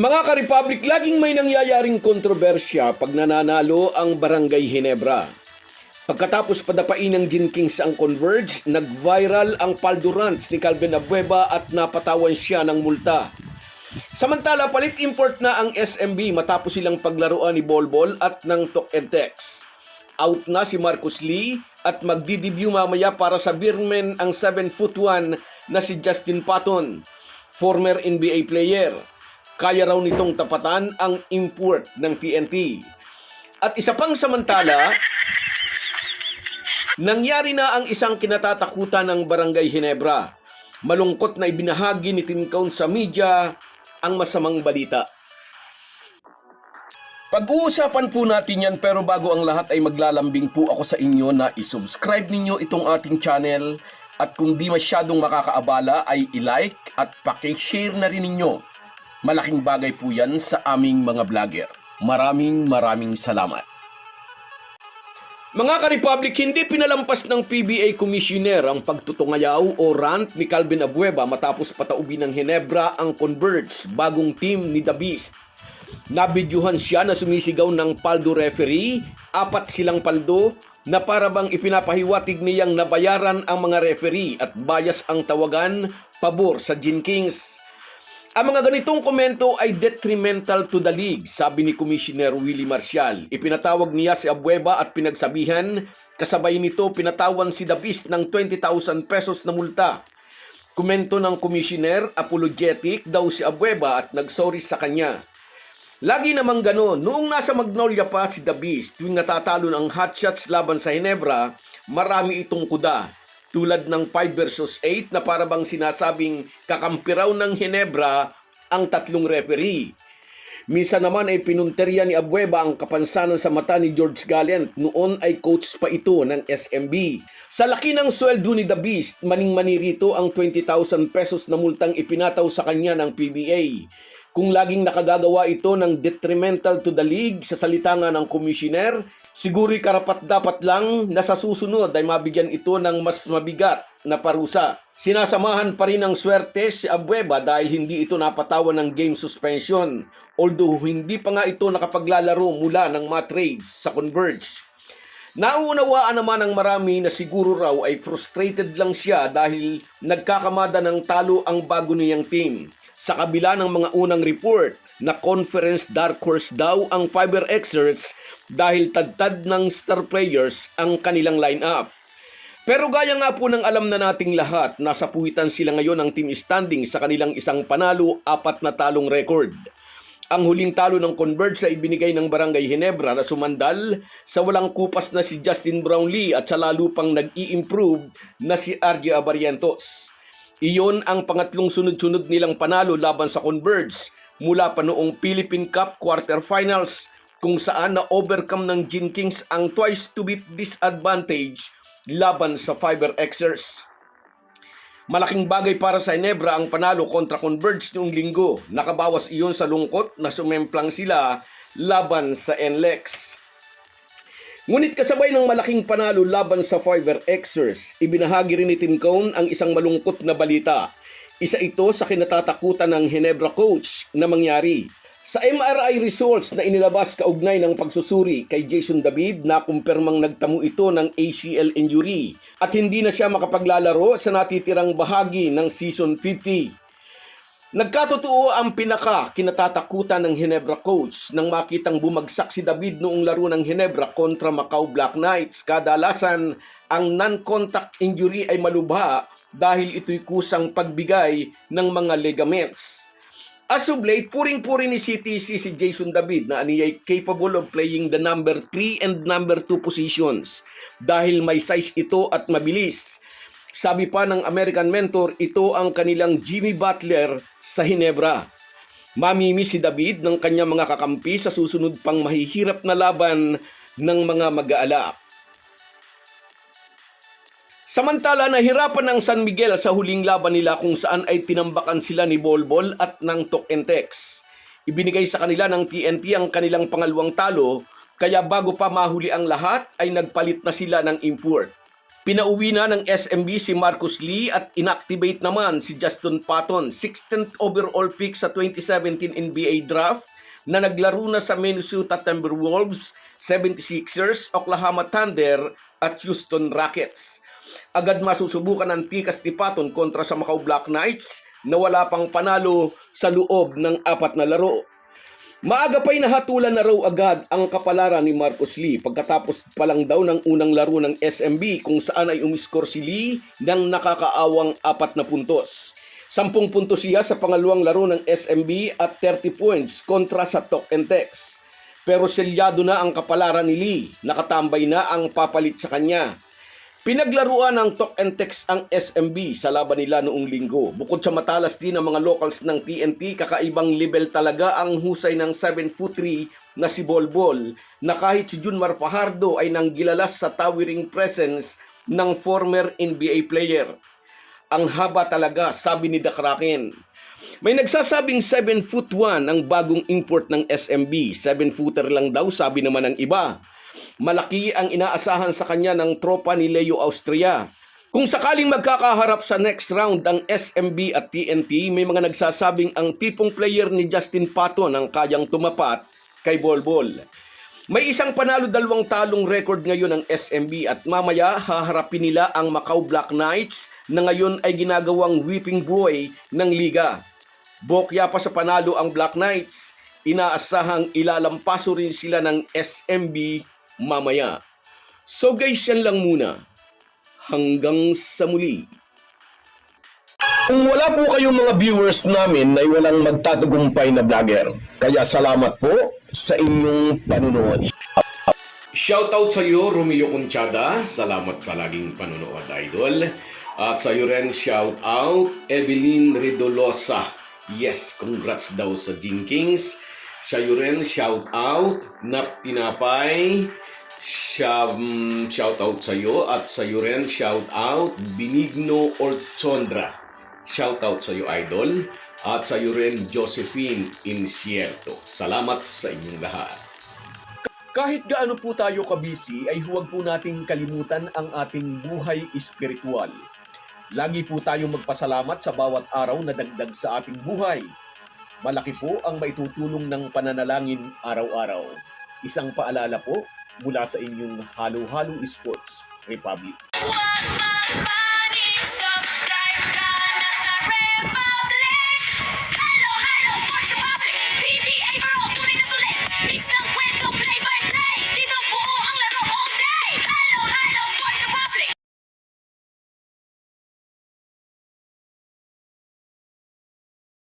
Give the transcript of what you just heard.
Mga ka-Republic, laging may nangyayaring kontrobersya pag nananalo ang Barangay Ginebra. Pagkatapos padapain ng Gin Kings ang Converge, nag-viral ang paldurants ni Calvin Abueva at napatawan siya ng multa. Samantala, palit import na ang SMB matapos silang paglaruan ni Bolbol at ng Tok and Tex. Out na si Marcus Lee at magdidebut mamaya para sa Birmen ang 7'1" na si Justin Patton, former NBA player. Kaya raw nitong tapatan ang import ng TNT. At isa pang samantala, nangyari na ang isang kinatatakutan ng Barangay Ginebra. Malungkot na ibinahagi ni Tim Count sa media ang masamang balita. Pag-uusapan po natin yan, pero bago ang lahat ay maglalambing po ako sa inyo na isubscribe ninyo itong ating channel at kung di masyadong makakaabala ay i-like at paki-share na rin ninyo. Malaking bagay po yan sa aming mga vlogger. Maraming salamat. Mga ka-Republic, hindi pinalampas ng PBA Commissioner ang pagtutungayaw o rant ni Calvin Abueva matapos pataubin ng Ginebra ang Converge, bagong team ni The Beast. Nabidyuhan siya na sumisigaw ng paldo referee, 4 silang paldo na para bang ipinapahiwatig niyang nabayaran ang mga referee at bias ang tawagan pabor sa Gin Kings. Ang mga ganitong komento ay detrimental to the league, sabi ni Commissioner Willie Marcial. Ipinatawag niya si Abueva at pinagsabihan, kasabay nito pinatawan si The Beast ng 20,000 pesos na multa. Komento ng Commissioner, apologetic daw si Abueva at nagsorry sa kanya. Lagi namang gano'n, noong nasa Magnolia pa si The Beast, tuwing natatalo ng hotshots laban sa Ginebra, marami itong kuda. Tulad ng 5 versus 8 na parabang sinasabing kakampi raw ng Ginebra ang 3 referee. Minsan naman ay pinunterya ni Abueva ang kapansanan sa mata ni George Gallant, noon ay coach pa ito ng SMB. Sa laki ng sweldo ni The Beast, maning-mani rito ang 20,000 pesos na multang ipinataw sa kanya ng PBA. Kung laging nakagagawa ito ng detrimental to the league sa salita nga ng commissioner, siguro'y karapat-dapat lang na sa susunod ay mabigyan ito ng mas mabigat na parusa. Sinasamahan pa rin ng swerte si Abueva dahil hindi ito napatawan ng game suspension, although hindi pa nga ito nakapaglalaro mula ng mga trades sa Converge. Nauunawaan naman ng marami na siguro raw ay frustrated lang siya dahil nagkakamada ng talo ang bago niyang team. Sa kabila ng mga unang report na conference dark horse daw ang Fiber Xers dahil tad-tad ng star players ang kanilang lineup. Pero gaya nga po ng alam na nating lahat, nasa puwitan sila ngayon ng team standing sa kanilang isang panalo, 4 na talong record. Ang huling talo ng Converge ay ibinigay ng Barangay Ginebra na sumandal sa walang kupas na si Justin Brownlee at sa lalo pang nag-i-improve na si RJ Abarientos. Iyon ang pangatlong sunod-sunod nilang panalo laban sa Converge mula pa noong Philippine Cup quarterfinals kung saan na-overcome ng Gin Kings ang twice to beat disadvantage laban sa Fiber Xers. Malaking bagay para sa Ginebra ang panalo kontra Converge noong linggo. Nakabawas iyon sa lungkot na sumemplang sila laban sa NLEX. Ngunit kasabay ng malaking panalo laban sa Fiber Xers, ibinahagi rin ni Tim Count ang isang malungkot na balita. Isa ito sa kinatatakutan ng Ginebra coach na mangyari. Sa MRI results na inilabas kaugnay ng pagsusuri kay Jason David, nakumpirmang nagtamo ito ng ACL injury at hindi na siya makapaglalaro sa natitirang bahagi ng season 50. Nagkatotoo ang kinatatakutan ng Ginebra coach nang makitang bumagsak si David noong laro ng Ginebra kontra Macau Black Knights. Kadalasan, ang non-contact injury ay malubha dahil ito'y kusang pagbigay ng mga ligaments. As of late, puring-puri ni CTC si Jason David na aniyay capable of playing the number 3 and number 2 positions dahil may size ito at mabilis. Sabi pa ng American Mentor, ito ang kanilang Jimmy Butler sa Ginebra. Mamimiss si David ng kanyang mga kakampi sa susunod pang mahihirap na laban ng mga mag-aalap. Samantala, nahirapan ng San Miguel sa huling laban nila kung saan ay tinambakan sila ni Bolbol at ng Tok and Tex. Ibinigay sa kanila ng TNT ang kanilang pangalawang talo, kaya bago pa mahuli ang lahat ay nagpalit na sila ng import. Pinauwi na ng SMB si Marcus Lee at inactivate naman si Justin Patton, 16th overall pick sa 2017 NBA draft na naglaro na sa Minnesota Timberwolves, 76ers, Oklahoma Thunder at Houston Rockets. Agad masusubukan ang tikas ni Patton kontra sa Macau Black Knights na wala pang panalo sa loob ng 4 na laro. Maaga pa'y nahatulan na raw agad ang kapalaran ni Marcus Lee pagkatapos pa lang daw ng unang laro ng SMB kung saan ay umiskor si Lee ng nakakaawang 4 na puntos. 10 puntos siya sa pangalawang laro ng SMB at 30 points kontra sa Tok and Tex. Pero selyado na ang kapalaran ni Lee, nakatambay na ang papalit sa kanya. Pinaglaruan ng Tok and Tex ang SMB sa laban nila noong linggo. Bukod sa matalas din ang mga locals ng TNT, kakaibang level talaga ang husay ng 7'3" na si Bolbol, na kahit si Junmar Fajardo ay nanggilalas sa towering presence ng former NBA player. Ang haba talaga, sabi ni The Kraken. May nagsasabing 7'1" ang bagong import ng SMB. 7-footer lang daw, sabi naman ng iba. Malaki ang inaasahan sa kanya ng tropa ni Leo Austria. Kung sakaling magkakaharap sa next round ang SMB at TNT, may mga nagsasabing ang tipong player ni Justin Patton ang kayang tumapat kay Bolbol. May isang panalo 2 talong record ngayon ng SMB at mamaya haharapin nila ang Macau Black Knights na ngayon ay ginagawang whipping boy ng liga. Bokya pa sa panalo ang Black Knights, inaasahang ilalampaso rin sila ng SMB mamaya. So guys, yan lang muna. Hanggang sa muli. Kung wala po kayong mga viewers namin ay walang magtatagumpay na vlogger. Kaya salamat po sa inyong panunood. Shoutout sa iyo, Romeo Conchada. Salamat sa laging panunood, idol. At sa iyo rin, shoutout, Evelyn Ridolosa. Yes, congrats daw sa Gin Kings. Sa iyo rin, shoutout, Nap Tinapay. Shoutout sa iyo at sa iyo rin, shoutout, Benigno Orchondra. Shoutout sa iyo, idol. At sa iyo rin, Josephine Incierto. Salamat sa inyong lahat. Kahit gaano po tayo kabisi, ay huwag po nating kalimutan ang ating buhay espiritual. Lagi po tayong magpasalamat sa bawat araw na dagdag sa ating buhay. Malaki po ang maitutulong ng pananalangin araw-araw. Isang paalala po mula sa inyong Halo Halo Sports Republic.